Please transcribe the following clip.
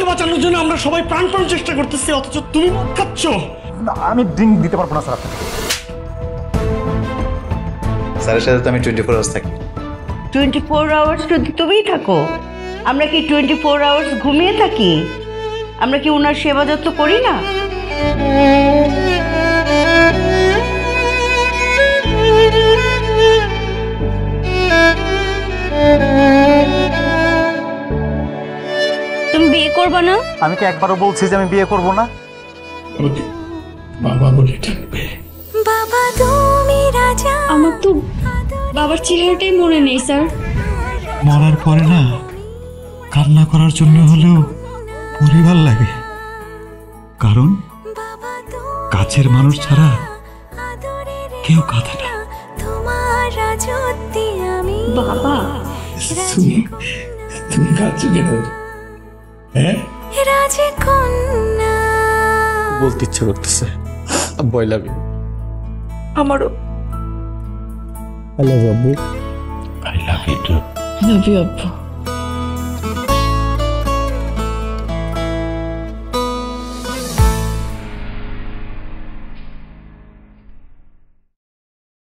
বাঁচানোর জন্য আমরা সবাই প্রাণপণ চেষ্টা করতেছি, অথচ তুমি মদ খাচ্ছ। আমি ড্রিঙ্ক দিতে পারবো না স্যার আপনাকে। স্যারের সাথে তো আমি 24 আওয়ার্স থাকি। 24 আওয়ার্স যদি তুমিই থাকো, আমরা কি 24 আওয়ার্স ঘুমিয়ে থাকি? আমরা কি ওনার সেবা যত্ন করি না? তুমি বিয়ে করবে না? আমি কি একবারও বলছি যে আমি বিয়ে করব না? বাবা বলে ডাকবে। বাবা তুমি রাজা। আমার তো বাবার চেহারাটাই মনে নেই স্যার। মরার পরে না কান্না করার জন্য হলেও পরিবার লাগে, কারণ কাছের মানুষ ছাড়া কেউ কাঁদে না। বাবা তুমি কাঁদছো কেন? হ্যাঁ, বলতে ইচ্ছে করতেছে আব্বু আই লাভ ইউ। আমারও I love you too. Love you আব্বু।